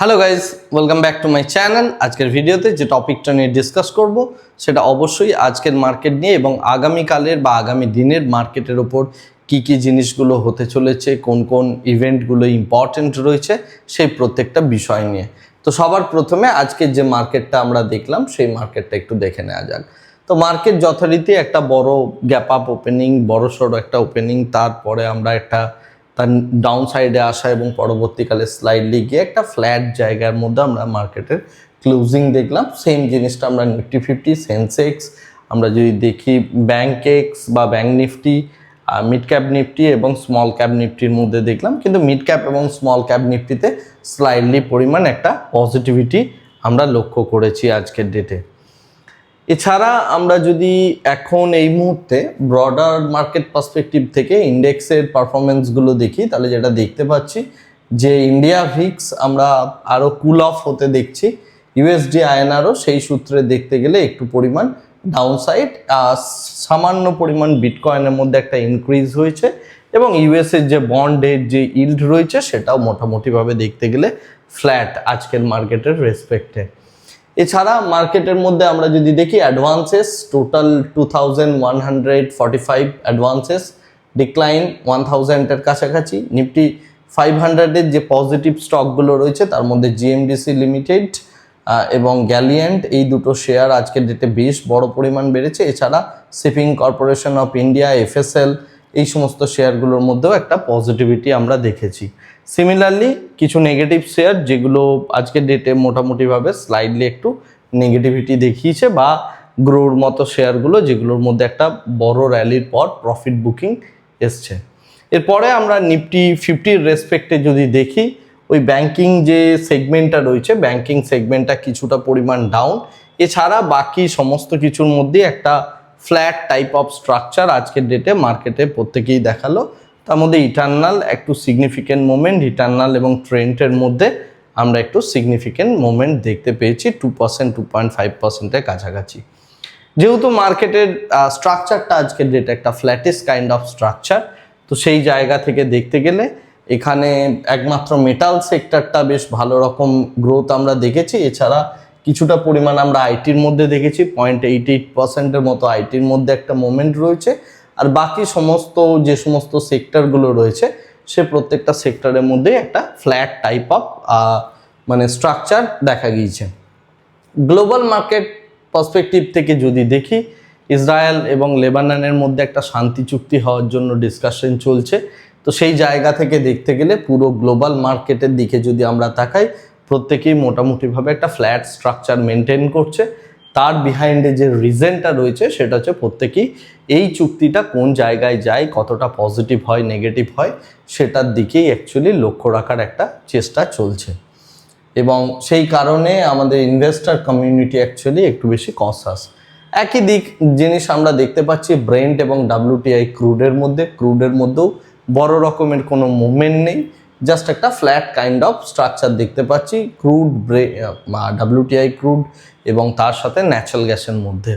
Hello guys, welcome back to my channel. আজকের ভিডিওতে যে টপিকটা নিয়ে ডিসকাস করব সেটা অবশ্যই আজকের মার্কেট নিয়ে এবং আগামীকালের বা আগামী দিনের মার্কেটের ওপর কী কী জিনিসগুলো হতে চলেছে, কোন কোন ইভেন্টগুলো ইম্পর্টেন্ট রয়েছে সেই প্রত্যেকটা বিষয় নিয়ে। তো সবার প্রথমে আজকের যে মার্কেটটা আমরা দেখলাম সেই মার্কেটটা একটু দেখে নেওয়া যাক। তো মার্কেট যথারীতি একটা বড় গ্যাপ আপ ওপেনিং, বড়সড় একটা ওপেনিং, তারপরে আমরা একটা তার ডাউন সাইডে আসা এবং পরবর্তীকালে স্লাইডলি গিয়ে একটা ফ্ল্যাট জায়গার মধ্যে আমরা মার্কেটের ক্লোজিং দেখলাম। সেম জিনিসটা আমরা নিফটি 50, সেন্সেক্স, আমরা যদি দেখি ব্যাংকেক্স বা bank Nifty, mid cap Nifty এবং স্মল ক্যাপ নিফটির মধ্যে দেখলাম। কিন্তু মিড ক্যাপ এবং স্মল ক্যাপ নিফটিতে স্লাইডলি পরিমাণ একটা পজিটিভিটি আমরা লক্ষ্য করেছি আজকের ডেটে। এছাড়া আমরা যদি এখন এই মুহূর্তে ব্রডার মার্কেট পার্সপেক্টিভ থেকে ইন্ডেক্সের পারফরমেন্সগুলো দেখি, তাহলে যেটা দেখতে পাচ্ছি যে ইন্ডিয়া ভিক্স আমরা আরও কুল অফ হতে দেখছি। ইউএসডি আইএনআরও সেই সূত্রে দেখতে গেলে একটু পরিমাণ ডাউনসাইড, সামান্য পরিমাণ বিটকয়েনের মধ্যে একটা ইনক্রিজ হয়েছে এবং ইউএসের যে বন্ডের যে ইল্ড রয়েছে সেটাও মোটামুটিভাবে দেখতে গেলে ফ্ল্যাট আজকের মার্কেটের রেসপেক্টে। এছাড়া মার্কেটের মধ্যে আমরা যদি দেখি অ্যাডভান্সেস টোটাল 2145 অ্যাডভান্সেস, ডিক্লাইন 1000-এর কাছাকাছি। নিফটি 500-এর যে পজিটিভ স্টকগুলো রয়েছে তার মধ্যে জিএমডিসি লিমিটেড এবং গ্যালিয়েন্ট, এই দুটো শেয়ার আজকের ডেটে বেশ বড় পরিমাণ বেড়েছে। এছাড়া shipping corporation of India, FSL, এই সমস্ত শেয়ারগুলোর মধ্যেও একটা পজিটিভিটি আমরা দেখেছি। সিমিলারলি কিছু নেগেটিভ শেয়ার যেগুলো আজকের ডেটে মোটামুটিভাবে স্লাইডলি একটু নেগেটিভিটি দেখিয়েছে, বা গ্রোর মতো শেয়ারগুলো যেগুলোর মধ্যে একটা বড় র্যালির পর প্রফিট বুকিং এসছে। এরপরে আমরা নিফটি 50-র রেসপেক্টে যদি দেখি, ওই ব্যাংকিং যে সেগমেন্টটা রয়েছে, ব্যাংকিং সেগমেন্টটা কিছুটা পরিমাণ ডাউন। এছাড়া বাকি সমস্ত কিছুর মধ্যে একটা ফ্ল্যাট টাইপ অফ স্ট্রাকচার আজকের ডেটে মার্কেটে প্রত্যেকেই দেখালো। তার মধ্যে ইটার্নাল একটু সিগনিফিকেন্ট মুভমেন্ট, ইটার্নাল এবং ট্রেন্ডের মধ্যে আমরা একটু সিগনিফিকেন্ট মুভমেন্ট দেখতে পেয়েছি 2%, 2.5%-এর কাছাকাছি। যেহেতু মার্কেটের স্ট্রাকচারটা আজকের ডেটে একটা ফ্ল্যাটিস কাইন্ড অফ স্ট্রাকচার, তো সেই জায়গা থেকে দেখতে গেলে এখানে একমাত্র মেটাল সেক্টরটা বেশ ভালো রকম গ্রোথ আমরা দেখেছি। এছাড়া কিছুটা পরিমাণ আমরা আইটির মধ্যে দেখেছি, 0.88%-এর মতো আইটির মধ্যে একটা মুভমেন্ট রয়েছে। আর বাকি যে সমস্ত সেক্টরগুলো রয়েছে সে প্রত্যেকটা সেক্টরের মধ্যেই একটা ফ্ল্যাট টাইপ অফ স্ট্রাকচার দেখা গিয়েছে। গ্লোবাল মার্কেট পার্সপেক্টিভ থেকে যদি দেখি, ইসরায়েল এবং লেবাননের মধ্যে একটা শান্তি চুক্তি হওয়ার জন্য ডিসকাশন চলছে। তো সেই জায়গা থেকে দেখতে গেলে পুরো গ্লোবাল মার্কেটের দিকে যদি আমরা তাকাই, প্রত্যেকেই মোটামুটিভাবে একটা ফ্ল্যাট স্ট্রাকচার মেনটেন করছে। তার বিহাইন্ডে যে রিজনটা রয়েছে সেটা হচ্ছে প্রত্যেকেই এই চুক্তিটা কোন জায়গায় যায়, কতটা পজিটিভ হয়, নেগেটিভ হয়, সেটার দিকেই অ্যাকচুয়ালি লক্ষ্য রাখার একটা চেষ্টা চলছে। এবং সেই কারণে আমাদের ইনভেস্টর কমিউনিটি অ্যাকচুয়ালি একটু বেশি কনসাস। একই জিনিস আমরা দেখতে পাচ্ছি ব্রেন্ট এবং ডাব্লিউটিআই ক্রুডের মধ্যেও বড় রকমের কোনো মুভমেন্ট নেই, জাস্ট একটা ফ্ল্যাট কাইন্ড অফ স্ট্রাকচার দেখতে পাচ্ছি ডাব্লিউটিআই ক্রুড এবং তার সাথে ন্যাচারাল গ্যাসের মধ্যে।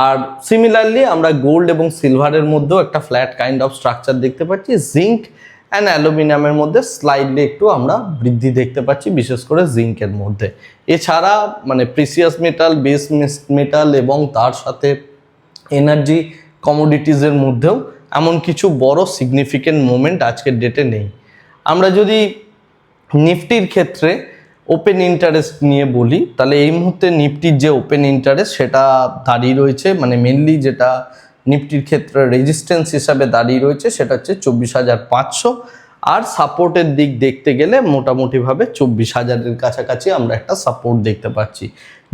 আর সিমিলারলি আমরা গোল্ড এবং সিলভারের মধ্যেও একটা ফ্ল্যাট কাইন্ড অফ স্ট্রাকচার দেখতে পাচ্ছি। জিঙ্ক অ্যান্ড অ্যালুমিনিয়ামের মধ্যে স্লাইডলি একটু আমরা বৃদ্ধি দেখতে পাচ্ছি, বিশেষ করে জিঙ্কের মধ্যে। এছাড়া প্রিসিয়াস মেটাল, বেস মেটাল এবং তার সাথে এনার্জি কমোডিটিজের মধ্যেও এমন কিছু বড় সিগনিফিকেন্ট মুভমেন্ট আজকের ডেটে নেই। আমরা যদি নিফটির ক্ষেত্রে ওপেন ইন্টারেস্ট নিয়ে বলি, তাহলে এই মুহূর্তে নিফটির যে ওপেন ইন্টারেস্ট সেটা দাঁড়িয়ে রয়েছে, মেনলি যেটা নিফটির ক্ষেত্রে রেজিস্ট্যান্স হিসাবে দাঁড়িয়ে রয়েছে সেটা হচ্ছে 24,500। আর সাপোর্টের দিক দেখতে গেলে মোটামুটিভাবে 24,000-এর কাছাকাছি আমরা একটা সাপোর্ট দেখতে পাচ্ছি।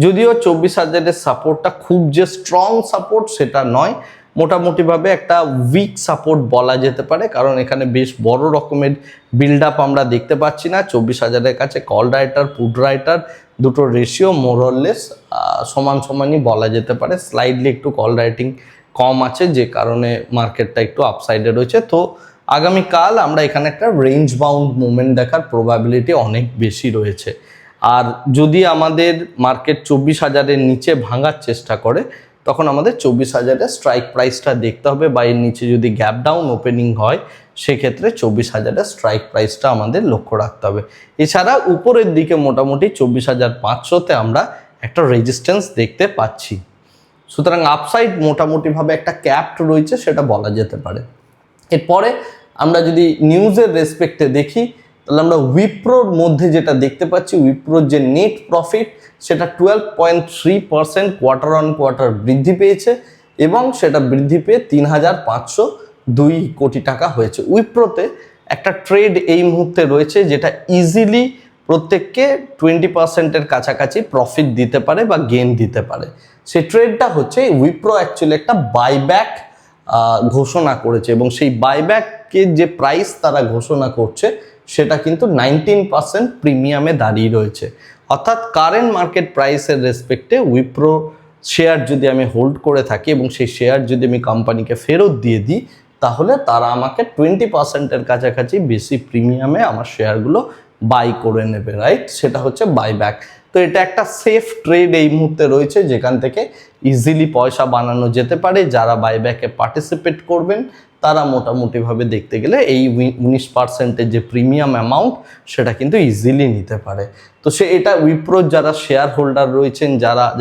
যদিও 24,000-এর সাপোর্টটা খুব যে স্ট্রং সাপোর্ট সেটা নয়, মোটামুটিভাবে একটা উইক সাপোর্ট বলা যেতে পারে, কারণ এখানে বেশ বড় রকমের বিল্ড আপ আমরা দেখতে পাচ্ছি না। 24,000-এর কাছে কল রাইটার, পুট রাইটার দুটো রেশিও মোরলেস সমানই বলা যেতে পারে। স্লাইডলি একটু কল রাইটিং কম আছে, যে কারণে মার্কেটটা একটু আপসাইডে রয়েছে। তো আগামীকাল আমরা এখানে একটা রেঞ্জ বাউন্ড মুভমেন্ট দেখার প্রবাবিলিটি অনেক বেশি রয়েছে। আর যদি আমাদের মার্কেট 24,000-এর নিচে ভাঙার চেষ্টা করে, তখন আমাদের 24,000-এর স্ট্রাইক প্রাইসটা দেখতে হবে, বা এর নিচে যদি গ্যাপ ডাউন ওপেনিং হয় সেক্ষেত্রে 24,000-এর স্ট্রাইক প্রাইসটা আমাদের লক্ষ্য রাখতে হবে। এছাড়া উপরের দিকে মোটামুটি 24,500-তে আমরা একটা রেজিস্ট্যান্স দেখতে পাচ্ছি। সুতরাং আপসাইড মোটামুটিভাবে একটা ক্যাপড রয়েছে সেটা বলা যেতে পারে। এরপরে আমরা যদি নিউজের রেসপেক্টে দেখি তাহলে আমরা উইপ্রোর মধ্যে যেটা দেখতে পাচ্ছি, উইপ্রোর যে নেট প্রফিট সেটা 12.3% কোয়ার্টার অন কোয়ার্টার বৃদ্ধি পেয়েছে এবং সেটা বৃদ্ধি পেয়ে 3,502 কোটি টাকা হয়েছে। উইপ্রোতে একটা ট্রেড এই মুহূর্তে রয়েছে যেটা ইজিলি প্রত্যেককে 20%-এর কাছাকাছি প্রফিট দিতে পারে বা গেইন দিতে পারে। সেই ট্রেডটা হচ্ছে উইপ্রো অ্যাকচুয়ালি একটা বাইব্যাক ঘোষণা করেছে এবং সেই বাইব্যাকের যে প্রাইস তারা ঘোষণা করছে সেটা কিন্তু 19% প্রিমিয়ামে দাঁড়িয়ে রয়েছে। অর্থাৎ কারেন্ট মার্কেট প্রাইসের রেসপেক্টে উইপ্রো শেয়ার যদি আমি হোল্ড করে থাকি এবং সেই শেয়ার যদি আমি কোম্পানিকে ফেরত দিয়ে দিই তাহলে তারা আমাকে 20%-এর কাছাকাছি বেশি প্রিমিয়ামে আমার শেয়ারগুলো বাই করে নেবে, রাইট? সেটা হচ্ছে বাইব্যাক। তো এটা একটা সেফ ট্রেড এই মুহূর্তে রয়েছে যেখান থেকে ইজিলি পয়সা বানানো যেতে পারে। যারা বাইব্যাকে পার্টিসিপেট করবেন তারা মোটামুটিভাবে দেখতে গেলে এই 19%-এর যে প্রিমিয়াম অ্যামাউন্ট সেটা কিন্তু ইজিলি নিতে পারে। তো এটা উইপ্রোর যারা শেয়ার হোল্ডার রয়েছেন,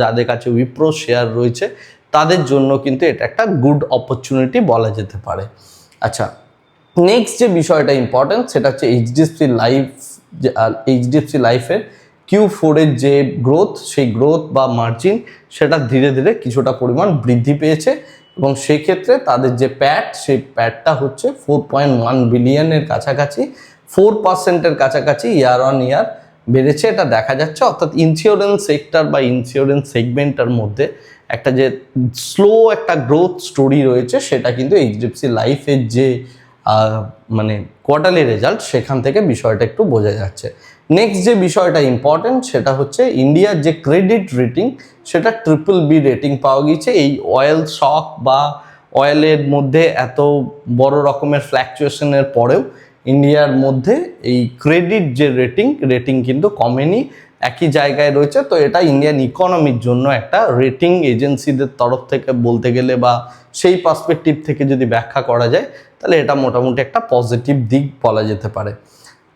যাদের কাছে উইপ্রো শেয়ার রয়েছে তাদের জন্য কিন্তু এটা একটা গুড অপরচুনিটি বলা যেতে পারে। আচ্ছা, নেক্সট যে বিষয়টা ইম্পর্টেন্ট সেটা হচ্ছে এইচডিএফসি লাইফের Q4-এর যে গ্রোথ, সেই গ্রোথ বা মার্জিন সেটা ধীরে ধীরে কিছুটা পরিমাণ বৃদ্ধি পেয়েছে এবং সেক্ষেত্রে তাদের যে সেই প্যাটটা হচ্ছে 4.1 বিলিয়নের কাছাকাছি, 4%-এর কাছাকাছি ইয়ার অন ইয়ার বেড়েছে এটা দেখা যাচ্ছে। অর্থাৎ ইন্স্যুরেন্স সেক্টর বা ইন্স্যুরেন্স সেগমেন্টের মধ্যে একটা যে স্লো একটা গ্রোথ স্টোরি রয়েছে সেটা কিন্তু এইচডিএফসি লাইফের যে মানে কোয়ার্টারলি রেজাল্ট সেখান থেকে বিষয়টা একটু বোঝা যাচ্ছে। নেক্সট যে বিষয়টা ইম্পর্টেন্ট সেটা হচ্ছে ইন্ডিয়ার যে ক্রেডিট রেটিং সেটা BBB রেটিং পাওয়া গিয়েছে। এই অয়েল শক বা অয়েলের মধ্যে এত বড় রকমের ফ্ল্যাকচুয়েশনের পরেও ইন্ডিয়ার মধ্যে এই ক্রেডিট যে রেটিং কিন্তু কমেনি, একই জায়গায় রয়েছে। তো এটা ইন্ডিয়ান ইকোনমির জন্য একটা রেটিং এজেন্সিদের তরফ থেকে বলতে গেলে বা সেই পার্সপেক্টিভ থেকে যদি ব্যাখ্যা করা যায় তাহলে এটা মোটামুটি একটা পজিটিভ দিক বলা যেতে পারে।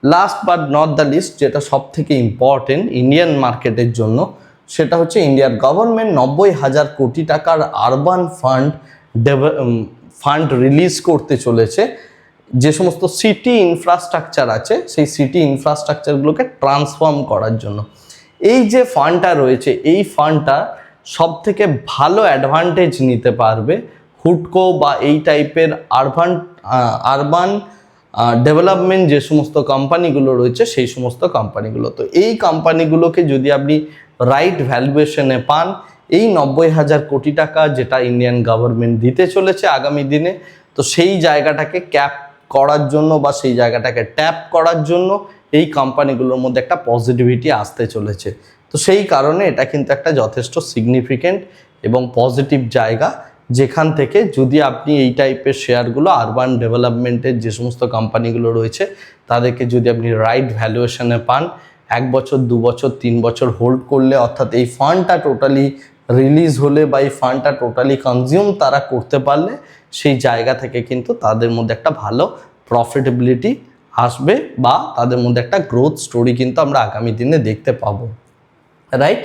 Last but not the least, যেটা সব থেকে ইম্পর্টেন্ট ইন্ডিয়ান মার্কেটের জন্য, সেটা হচ্ছে ইন্ডিয়ার গভর্নমেন্ট 90,000 কোটি টাকার আরবান ফান্ড রিলিজ করতে চলেছে। যে সমস্ত সিটি ইনফ্রাস্ট্রাকচার আছে সেই সিটি ইনফ্রাস্ট্রাকচারগুলোকে ট্রান্সফর্ম করার জন্য এই যে ফান্ডটা রয়েছে, এই ফান্ডটা সব থেকে ভালো অ্যাডভান্টেজ নিতে পারবে হুডকো বা এই টাইপের আরবান ডেভেলপমেন্ট যে সমস্ত কোম্পানিগুলো রয়েছে সেই সমস্ত কোম্পানিগুলো। তো এই কোম্পানিগুলোকে যদি আপনি রাইট ভ্যালুয়েশনে পান, এই 90,000 কোটি টাকা যেটা ইন্ডিয়ান গভর্নমেন্ট দিতে চলেছে আগামী দিনে, তো সেই জায়গাটাকে ক্যাপ করার জন্য বা সেই জায়গাটাকে ট্যাপ করার জন্য এই কোম্পানিগুলোর মধ্যে একটা পজিটিভিটি আসতে চলেছে। তো সেই কারণে এটা কিন্তু একটা যথেষ্ট সিগনিফিকেন্ট এবং পজিটিভ জায়গা, যেখান থেকে যদি আপনি এই টাইপের শেয়ারগুলো আরবান ডেভেলপমেন্টের যে সমস্ত কোম্পানিগুলো রয়েছে তাদেরকে যদি আপনি রাইট ভ্যালুয়েশনে পান, 1 বছর 2 বছর 3 বছর হোল্ড করলে, অর্থাৎ এই ফান্ডটা টোটালি রিলিজ হলে বা এই ফান্ডটা টোটালি কনজিউম তারা করতে পারলে সেই জায়গা থেকে কিন্তু তাদের মধ্যে একটা ভালো প্রফিটেবিলিটি আসবে বা তাদের মধ্যে একটা গ্রোথ স্টোরি কিন্তু আমরা আগামী দিনে দেখতে পাবো, রাইট?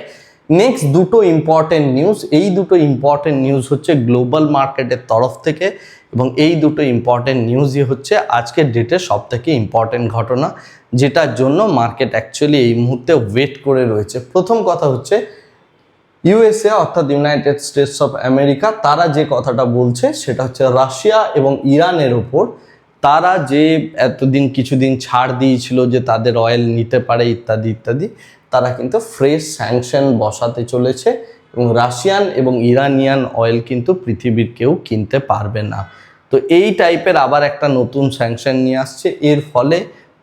নেক্সট দুটো ইম্পর্টেন্ট নিউজ, এই দুটো ইম্পর্টেন্ট নিউজ হচ্ছে গ্লোবাল মার্কেটের তরফ থেকে এবং এই দুটো ইম্পর্টেন্ট নিউজই হচ্ছে আজকের ডেটে সব থেকে ইম্পর্টেন্ট ঘটনা, যেটার জন্য মার্কেট অ্যাকচুয়ালি এই মুহূর্তে ওয়েট করে রয়েছে। প্রথম কথা হচ্ছে ইউএসএ অর্থাৎ ইউনাইটেড স্টেটস অফ আমেরিকা, তারা যে কথাটা বলছে সেটা হচ্ছে রাশিয়া এবং ইরানের ওপর তারা যে এতদিন কিছুদিন ছাড় দিয়েছিল যে তাদের অয়েল নিতে পারে ইত্যাদি ইত্যাদি, তারা কিন্তু ফ্রেশ স্যাংশন বসাতে চলেছে এবং রাশিয়ান এবং ইরানিয়ান অয়েল কিন্তু পৃথিবীর কেউ কিনতে পারবে না। তো এই টাইপের আবার একটা নতুন স্যাংশন নিয়ে আসছে। এর ফলে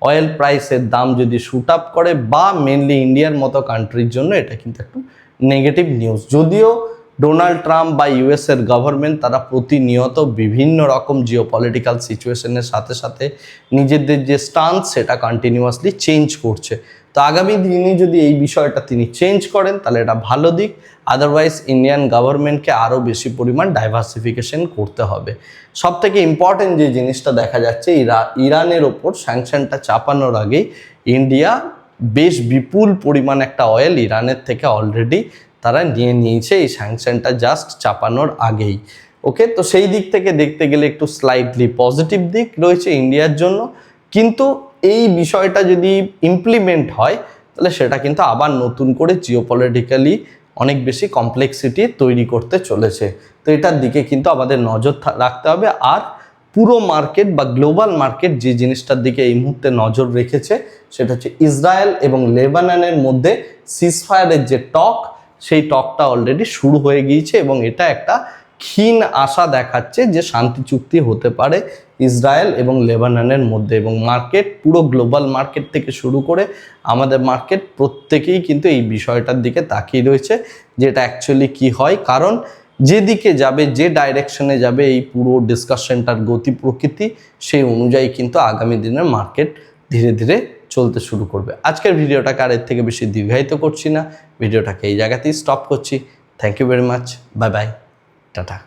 অয়েল প্রাইসের দাম যদি শুট আপ করে বা মেনলি ইন্ডিয়ার মতো কান্ট্রির জন্য এটা কিন্তু একটু নেগেটিভ নিউজ। যদিও ডোনাল্ড ট্রাম্প বা ইউএসের গভর্নমেন্ট তারা প্রতিনিয়ত বিভিন্ন রকম জিওপলিটিক্যাল সিচুয়েশনের সাথে সাথে নিজেদের যে স্টান্স সেটা কন্টিনিউয়াসলি চেঞ্জ করছে। তো আগামী দিনে যদি এই বিষয়টা তিনি চেঞ্জ করেন তাহলে এটা ভালো দিক, আদারওয়াইজ ইন্ডিয়ান গভর্নমেন্টকে আরও বেশি পরিমাণ ডাইভার্সিফিকেশন করতে হবে। সব থেকে ইম্পর্টেন্ট যে জিনিসটা দেখা যাচ্ছে, ইরানের ওপর স্যাংশনটা চাপানোর আগেই ইন্ডিয়া বেশ বিপুল পরিমাণ একটা অয়েল ইরানের থেকে অলরেডি তারা নিয়ে নিয়েছে এই স্যাংশনটা জাস্ট চাপানোর আগেই। ওকে, তো সেই দিক থেকে দেখতে গেলে একটু স্লাইটলি পজিটিভ দিক রয়েছে ইন্ডিয়ার জন্য, কিন্তু এই বিষয়টা যদি ইমপ্লিমেন্ট হয় তাহলে সেটা কিন্তু আবার নতুন করে জিওপলিটিক্যালি অনেক বেশি কমপ্লেক্সিটি তৈরি করতে চলেছে। তো এটার দিকে কিন্তু আমাদের নজর রাখতে হবে। আর পুরো মার্কেট বা গ্লোবাল মার্কেট যে জিনিসটার দিকে এই মুহূর্তে নজর রেখেছে সেটা হচ্ছে ইসরায়েল এবং লেবাননের মধ্যে সিজফায়ারের যে টক, সেই টকটা অলরেডি শুরু হয়ে গিয়েছে এবং এটা একটা ক্ষীণ আশা দেখাচ্ছে যে শান্তি চুক্তি হতে পারে ইসরায়েল এবং লেবাননের মধ্যে। এবং মার্কেট, পুরো গ্লোবাল মার্কেট থেকে শুরু করে আমাদের মার্কেট প্রত্যেকেই কিন্তু এই বিষয়টার দিকে তাকিয়ে রয়েছে যে এটা অ্যাকচুয়ালি কী হয়। কারণ যেদিকে যাবে, যে ডাইরেকশনে যাবে এই পুরো ডিসকাশনটার গতি প্রকৃতি, সেই অনুযায়ী কিন্তু আগামী দিনের মার্কেট ধীরে ধীরে চলতে শুরু করবে। আজকের ভিডিওটাকে আর এর থেকে বেশি দীর্ঘায়িত করছি না, ভিডিওটাকে এই জায়গাতেই স্টপ করছি। Thank you very much, bye bye, tata.